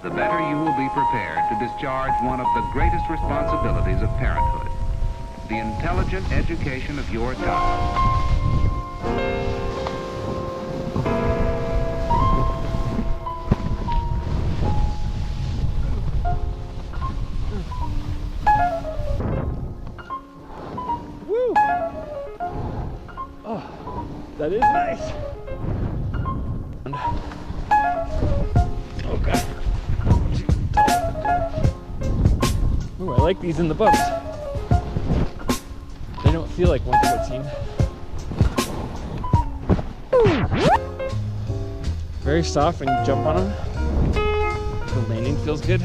the better you will be prepared to discharge one of the greatest responsibilities of parenthood, the intelligent education of your child. Woo! Oh, that is nice. Oh god. Ooh, I like these in the bumps. They don't feel like 114. Very soft when you jump on them. The landing feels good.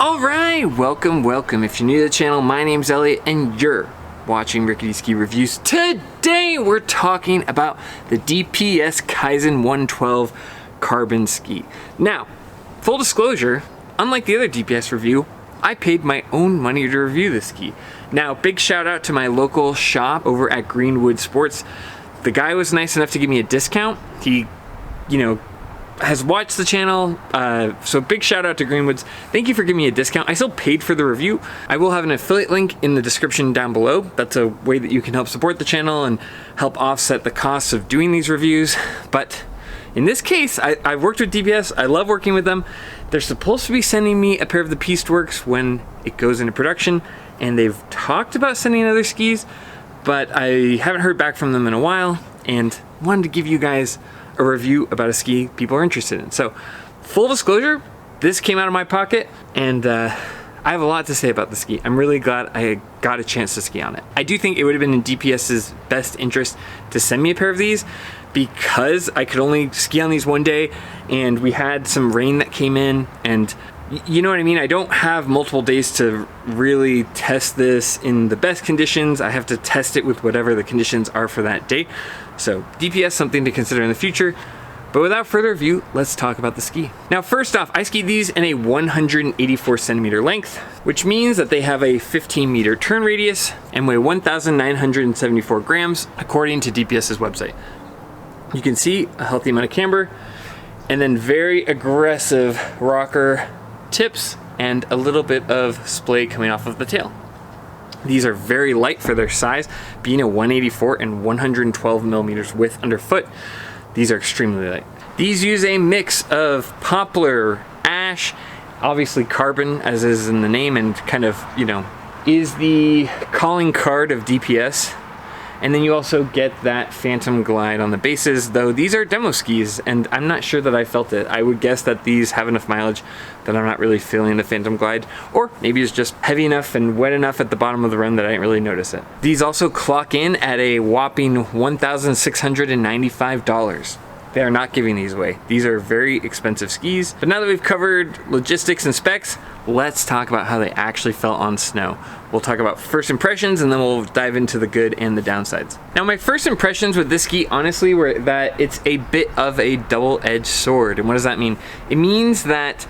Alright, welcome. If you're new to the channel, my name's Elliott and you're watching Rickety Ski Reviews. Today we're talking about the DPS Kaizen 112 carbon ski. Now, full disclosure, unlike the other DPS review, I paid my own money to review this ski. Now, big shout out to my local shop over at Greenwood Sports. The guy was nice enough to give me a discount. He, has watched the channel, so big shout out to Greenwoods. Thank you for giving me a discount. I still paid for the review. I will have an affiliate link in the description down below. That's a way that you can help support the channel and help offset the costs of doing these reviews. But in this case, I've worked with DPS. I love working with them. They're supposed to be sending me a pair of the Pieceworks when it goes into production, and they've talked about sending other skis, but I haven't heard back from them in a while, and wanted to give you guys a review about a ski people are interested in. So, full disclosure, this came out of my pocket, and I have a lot to say about the ski. I'm really glad I got a chance to ski on it. I do think it would have been in DPS's best interest to send me a pair of these, because I could only ski on these one day, and we had some rain that came in, and you know what I mean? I don't have multiple days to really test this in the best conditions. I have to test it with whatever the conditions are for that day. So DPS, something to consider in the future. But without further ado, let's talk about the ski. Now, first off, I skied these in a 184 centimeter length, which means that they have a 15 meter turn radius and weigh 1,974 grams, according to DPS's website. You can see a healthy amount of camber, and then very aggressive rocker tips and a little bit of splay coming off of the tail. These are very light for their size, being a 184 and 112 millimeters width underfoot. These are extremely light. These use a mix of poplar, ash, obviously carbon, as is in the name, and kind of, is the calling card of DPS. And then you also get that Phantom Glide on the bases, though these are demo skis, and I'm not sure that I felt it. I would guess that these have enough mileage that I'm not really feeling the Phantom Glide, or maybe it's just heavy enough and wet enough at the bottom of the run that I didn't really notice it. These also clock in at a whopping $1,695. They are not giving these away. These are very expensive skis. But now that we've covered logistics and specs, let's talk about how they actually felt on snow. We'll talk about first impressions, and then we'll dive into the good and the downsides. Now, my first impressions with this ski, honestly, were that it's a bit of a double-edged sword. And what does that mean? It means that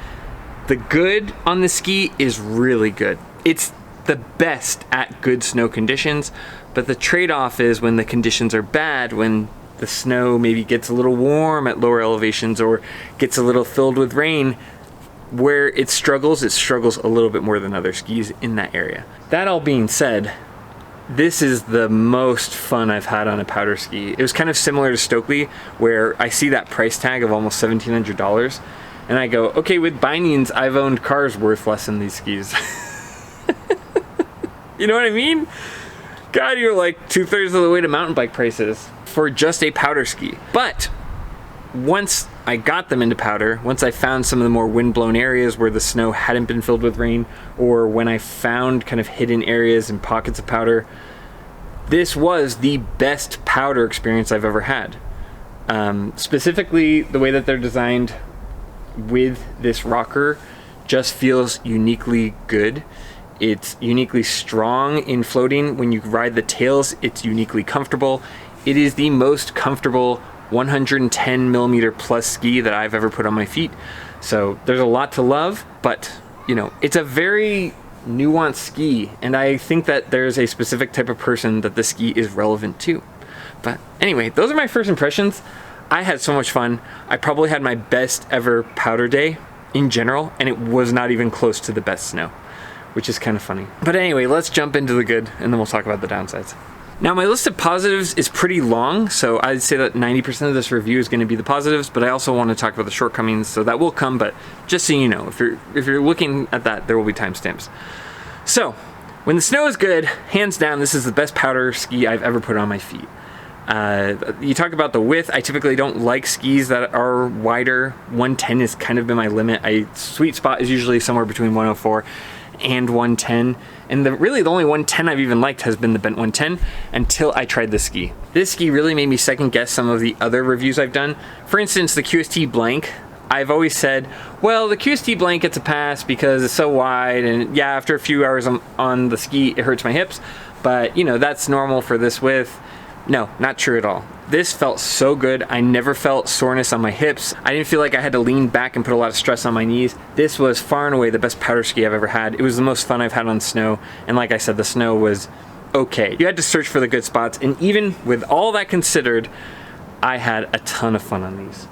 the good on the ski is really good. It's the best at good snow conditions, but the trade-off is when the conditions are bad, when the snow maybe gets a little warm at lower elevations or gets a little filled with rain, where it struggles a little bit more than other skis in that area. That all being said, this is the most fun I've had on a powder ski. It was kind of similar to Stokely, where I see that price tag of almost $1,700, and I go, okay, with bindings, I've owned cars worth less than these skis. You know what I mean? God, you're like 2/3 of the way to mountain bike prices for just a powder ski. But once I got them into powder, once I found some of the more wind-blown areas where the snow hadn't been filled with rain, or when I found kind of hidden areas and pockets of powder, this was the best powder experience I've ever had. Specifically, the way that they're designed with this rocker just feels uniquely good. It's uniquely strong in floating. When you ride the tails, it's uniquely comfortable. It is the most comfortable 110 millimeter plus ski that I've ever put on my feet. So there's a lot to love, but you know, it's a very nuanced ski, and I think that there's a specific type of person that this ski is relevant to. But anyway, those are my first impressions. I had so much fun. I probably had my best ever powder day in general, and it was not even close to the best snow, which is kind of funny. But anyway, let's jump into the good, and then we'll talk about the downsides. Now, my list of positives is pretty long, so I'd say that 90% of this review is going to be the positives, but I also want to talk about the shortcomings, so that will come, but just so you know, if you're looking at that, there will be timestamps. So, when the snow is good, hands down, this is the best powder ski I've ever put on my feet. You talk about the width. I typically don't like skis that are wider. 110 has kind of been my limit. Sweet spot is usually somewhere between 104 and 110. And really the only 110 I've even liked has been the bent 110 until I tried this ski. This ski really made me second guess some of the other reviews I've done. For instance, the QST blank. I've always said, well, the QST blank gets a pass because it's so wide, and yeah, after a few hours on the ski, it hurts my hips. But you know, that's normal for this width. No, not true at all. This felt so good. I never felt soreness on my hips. I didn't feel like I had to lean back and put a lot of stress on my knees. This was far and away the best powder ski I've ever had. It was the most fun I've had on snow. And like I said, the snow was okay. You had to search for the good spots. And even with all that considered, I had a ton of fun on these.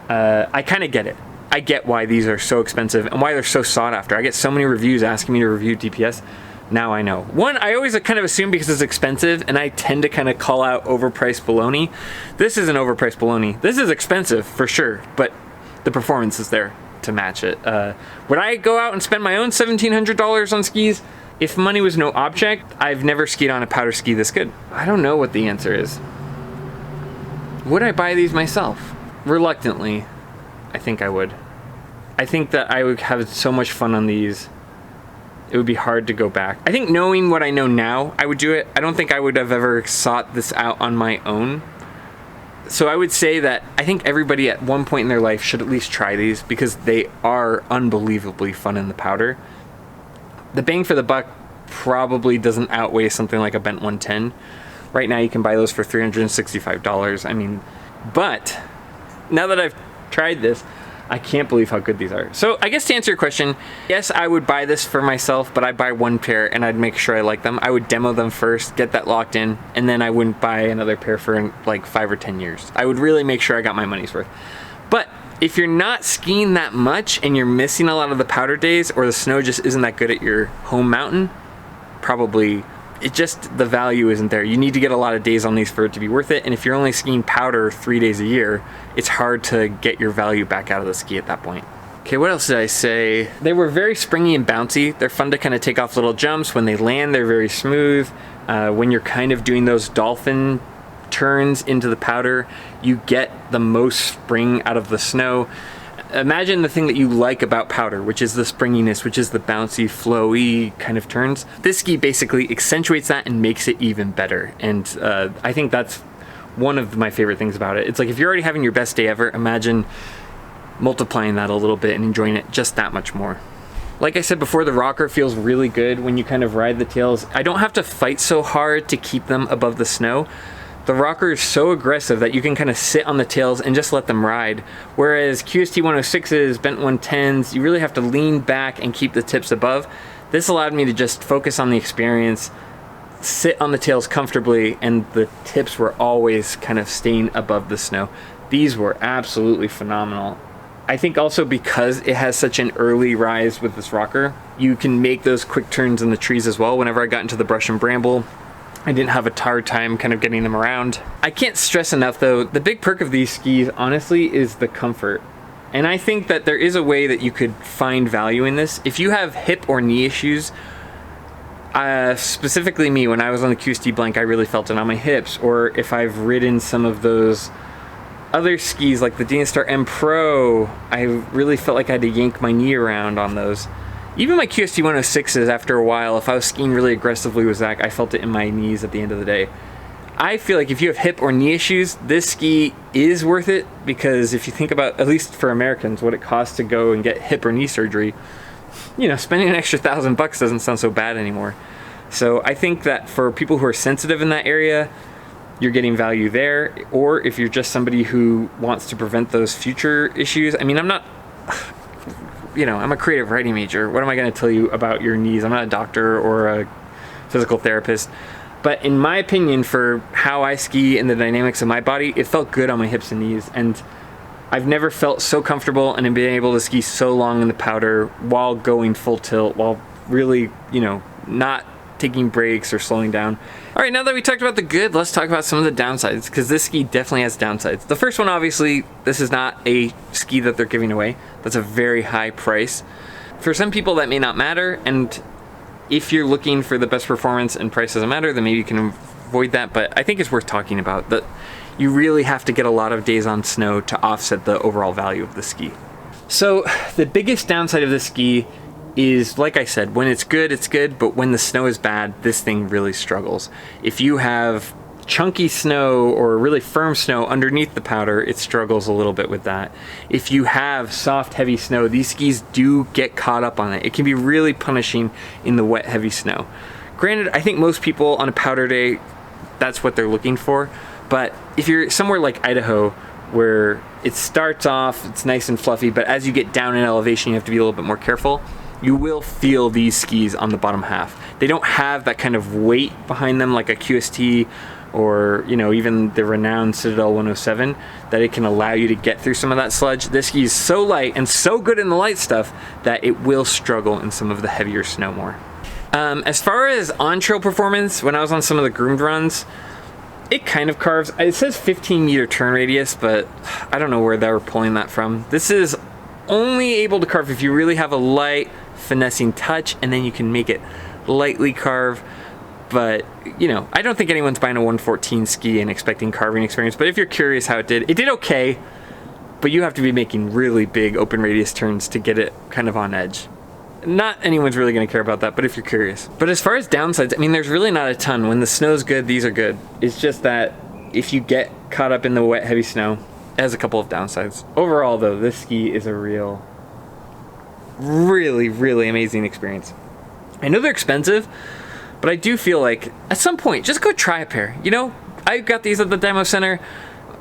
I kind of get it. I get why these are so expensive and why they're so sought after. I get so many reviews asking me to review DPS. Now I know. One, I always kind of assume because it's expensive, and I tend to kind of call out overpriced baloney. This isn't overpriced baloney. This is expensive for sure, but the performance is there to match it. Would I go out and spend my own $1,700 on skis? If money was no object, I've never skied on a powder ski this good. I don't know what the answer is. Would I buy these myself? Reluctantly, I think I would. I think that I would have so much fun on these. It would be hard to go back. I think knowing what I know now, I would do it. I don't think I would have ever sought this out on my own. So I would say that I think everybody at one point in their life should at least try these because they are unbelievably fun in the powder. The bang for the buck probably doesn't outweigh something like a bent 110. Right now you can buy those for $365. I mean, but now that I've tried this, I can't believe how good these are. So I guess to answer your question, yes, I would buy this for myself, but I'd buy one pair and I'd make sure I like them. I would demo them first, get that locked in, and then I wouldn't buy another pair for like 5 or 10 years. I would really make sure I got my money's worth. But if you're not skiing that much and you're missing a lot of the powder days, or the snow just isn't that good at your home mountain, probably the value isn't there. You need to get a lot of days on these for it to be worth it. And if you're only skiing powder 3 days a year, it's hard to get your value back out of the ski at that point. Okay, what else did I say? They were very springy and bouncy. They're fun to kind of take off little jumps. When they land, they're very smooth. When you're kind of doing those dolphin turns into the powder, you get the most spring out of the snow. Imagine the thing that you like about powder, which is the springiness, which is the bouncy, flowy kind of turns. This ski basically accentuates that and makes it even better. And I think that's one of my favorite things about it. It's like if you're already having your best day ever, imagine multiplying that a little bit and enjoying it just that much more. Like I said before, the rocker feels really good when you kind of ride the tails. I don't have to fight so hard to keep them above the snow. The rocker is so aggressive that you can kind of sit on the tails and just let them ride. Whereas QST 106s, bent 110s, you really have to lean back and keep the tips above. This allowed me to just focus on the experience, sit on the tails comfortably, and the tips were always kind of staying above the snow. These were absolutely phenomenal. I think also because it has such an early rise with this rocker, you can make those quick turns in the trees as well. Whenever I got into the brush and bramble, I didn't have a hard time kind of getting them around. I can't stress enough though, the big perk of these skis honestly is the comfort. And I think that there is a way that you could find value in this. If you have hip or knee issues, Specifically me, when I was on the QST blank, I really felt it on my hips. Or if I've ridden some of those other skis like the Dana Star M Pro, I really felt like I had to yank my knee around on those. Even my QST 106s, after a while, if I was skiing really aggressively with Zach, I felt it in my knees at the end of the day. I feel like if you have hip or knee issues, this ski is worth it, because if you think about, at least for Americans, what it costs to go and get hip or knee surgery, you know, spending an extra $1,000 doesn't sound so bad anymore. So I think that for people who are sensitive in that area, you're getting value there. Or if you're just somebody who wants to prevent those future issues, I mean, I'm not, you know, I'm a creative writing major. What am I going to tell you about your knees? I'm not a doctor or a physical therapist. But in my opinion, for how I ski and the dynamics of my body, it felt good on my hips and knees. And I've never felt so comfortable and being able to ski so long in the powder while going full tilt, while really, you know, not taking breaks or slowing down. All right, now that we talked about the good, let's talk about some of the downsides, because this ski definitely has downsides. The first one, obviously, this is not a ski that they're giving away. That's a very high price. For some people, that may not matter, and if you're looking for the best performance and price doesn't matter, then maybe you can avoid that, but I think it's worth talking about. That you really have to get a lot of days on snow to offset the overall value of the ski. So the biggest downside of this ski is, like I said, when it's good, but when the snow is bad, this thing really struggles. If you have chunky snow or really firm snow underneath the powder, it struggles a little bit with that. If you have soft, heavy snow, these skis do get caught up on it. It can be really punishing in the wet, heavy snow. Granted, I think most people on a powder day, that's what they're looking for. But if you're somewhere like Idaho, where it starts off, it's nice and fluffy, but as you get down in elevation, you have to be a little bit more careful. You will feel these skis on the bottom half. They don't have that kind of weight behind them like a QST or, you know, even the renowned Citadel 107, that it can allow you to get through some of that sludge. This ski is so light and so good in the light stuff that it will struggle in some of the heavier snow more. As far as on-trail performance, when I was on some of the groomed runs, it kind of carves. It says 15 meter turn radius, but I don't know where they were pulling that from. This is only able to carve if you really have a light finessing touch, and then you can make it lightly carve. But, you know, I don't think anyone's buying a 114 ski and expecting carving experience, but if you're curious how it did okay, but you have to be making really big open radius turns to get it kind of on edge. Not anyone's really going to care about that, but if you're curious. But as far as downsides, I mean, there's really not a ton. When the snow's good, these are good. It's just that if you get caught up in the wet, heavy snow, it has a couple of downsides. Overall, though, this ski is a really amazing experience. I know they're expensive, but I do feel like at some point, just go try a pair. You know, I got these at the demo center.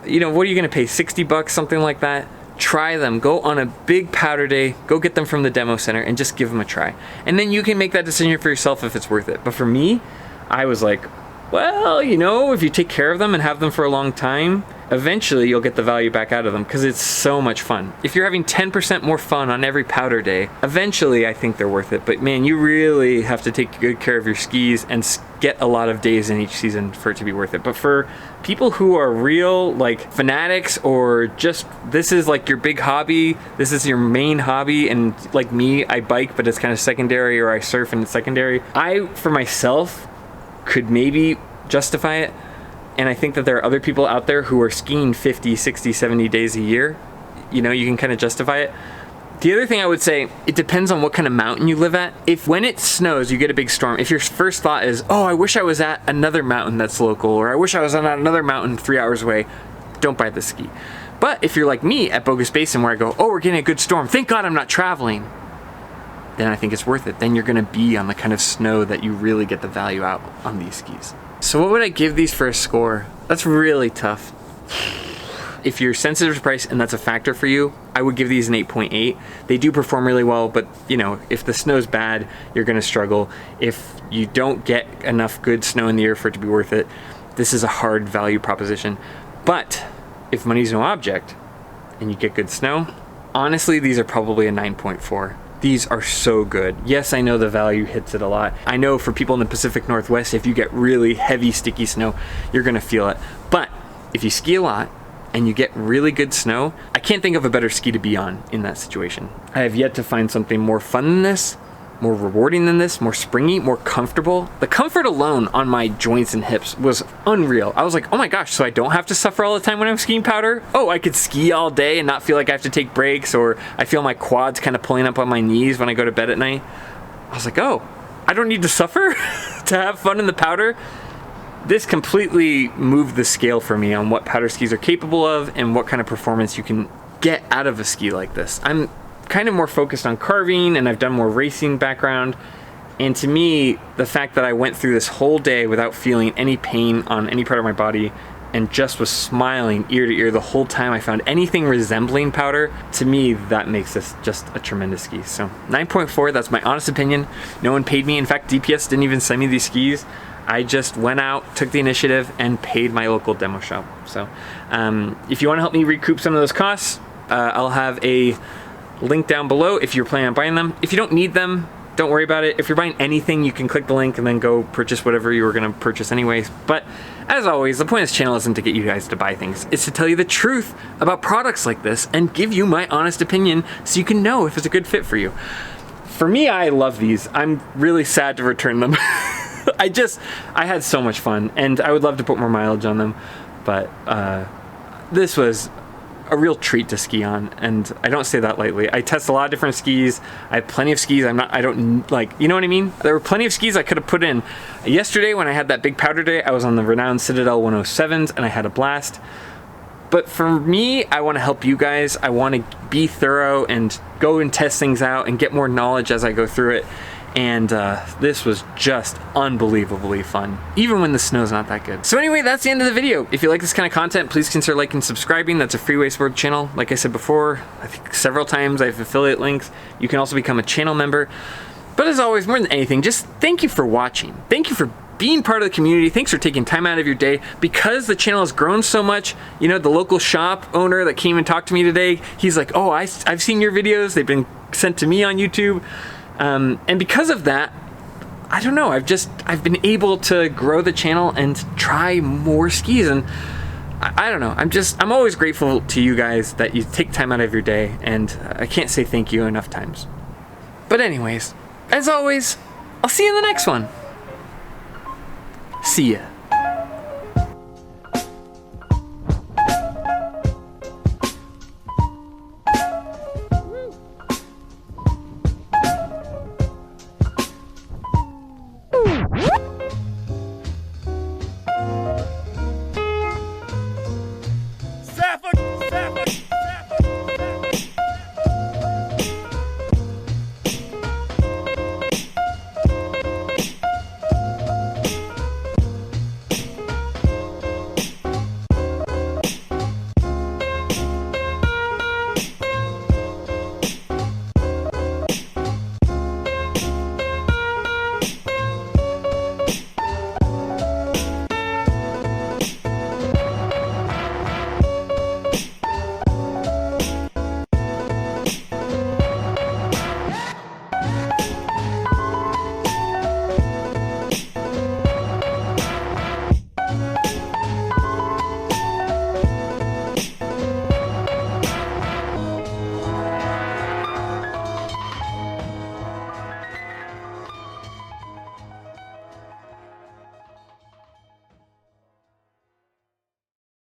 You know, what are you going to pay? $60, something like that? Try them. Go on a big powder day, go get them from the demo center and just give them a try. And then you can make that decision for yourself if it's worth it. But for me, I was like, well, you know, if you take care of them and have them for a long time, eventually you'll get the value back out of them because it's so much fun. If you're having 10% more fun on every powder day, eventually I think they're worth it. But man, you really have to take good care of your skis and get a lot of days in each season for it to be worth it. But for people who are real like fanatics, or just this is like your big hobby, this is your main hobby, and like me, I bike but it's kind of secondary, or I surf and it's secondary, I for myself could maybe justify it. And I think that there are other people out there who are skiing 50, 60, 70 days a year. You know, you can kind of justify it. The other thing I would say, it depends on what kind of mountain you live at. If when it snows, you get a big storm, if your first thought is, oh, I wish I was at another mountain that's local, or I wish I was on another mountain 3 hours away, don't buy the ski. But if you're like me at Bogus Basin, where I go, oh, we're getting a good storm, thank God I'm not traveling, then I think it's worth it. Then you're gonna be on the kind of snow that you really get the value out on these skis. So what would I give these for a score? That's really tough. If you're sensitive to price and that's a factor for you, I would give these an 8.8. They do perform really well, but you know, if the snow's bad, you're gonna struggle. If you don't get enough good snow in the year for it to be worth it, this is a hard value proposition. But if money's no object and you get good snow, honestly, these are probably a 9.4. These are so good. Yes, I know the value hits it a lot. I know for people in the Pacific Northwest, if you get really heavy, sticky snow, you're gonna feel it. But if you ski a lot and you get really good snow, I can't think of a better ski to be on in that situation. I have yet to find something more fun than this, more rewarding than this, more springy, more comfortable. The comfort alone on my joints and hips was unreal. I was like, oh my gosh, so I don't have to suffer all the time when I'm skiing powder? Oh, I could ski all day and not feel like I have to take breaks, or I feel my quads kind of pulling up on my knees when I go to bed at night. I was like, oh, I don't need to suffer to have fun in the powder? This completely moved the scale for me on what powder skis are capable of and what kind of performance you can get out of a ski like this. I'm kind of more focused on carving, and I've done more racing background, and to me, the fact that I went through this whole day without feeling any pain on any part of my body and just was smiling ear to ear the whole time I found anything resembling powder, to me, that makes this just a tremendous ski. So 9.4, that's my honest opinion. No one paid me. In fact, DPS didn't even send me these skis. I just went out, took the initiative, and paid my local demo shop. So if you want to help me recoup some of those costs, I'll have a link down below if you're planning on buying them. If you don't need them, don't worry about it. If you're buying anything, you can click the link and then go purchase whatever you were going to purchase anyways. But as always, the point of this channel isn't to get you guys to buy things. It's to tell you the truth about products like this and give you my honest opinion so you can know if it's a good fit for you. For me, I love these. I'm really sad to return them. I had so much fun, and I would love to put more mileage on them, but this was a real treat to ski on, and I don't say that lightly. I test a lot of different skis. I have plenty of skis. I don't like, you know what I mean? There were plenty of skis I could have put in. Yesterday when I had that big powder day, I was on the renowned Citadel 107s and I had a blast. But for me, I want to help you guys. I want to be thorough and go and test things out and get more knowledge as I go through it. And this was just unbelievably fun, even when the snow's not that good. So anyway, that's the end of the video. If you like this kind of content, please consider liking and subscribing. That's a free way to support the channel. Like I said before, I think several times, I have affiliate links. You can also become a channel member. But as always, more than anything, just thank you for watching. Thank you for being part of the community. Thanks for taking time out of your day. Because the channel has grown so much, you know, the local shop owner that came and talked to me today, he's like, oh, I've seen your videos. They've been sent to me on YouTube. And because of that, I don't know, I've been able to grow the channel and try more skis, and I don't know, I'm always grateful to you guys that you take time out of your day, and I can't say thank you enough times. But anyways, as always, I'll see you in the next one. See ya.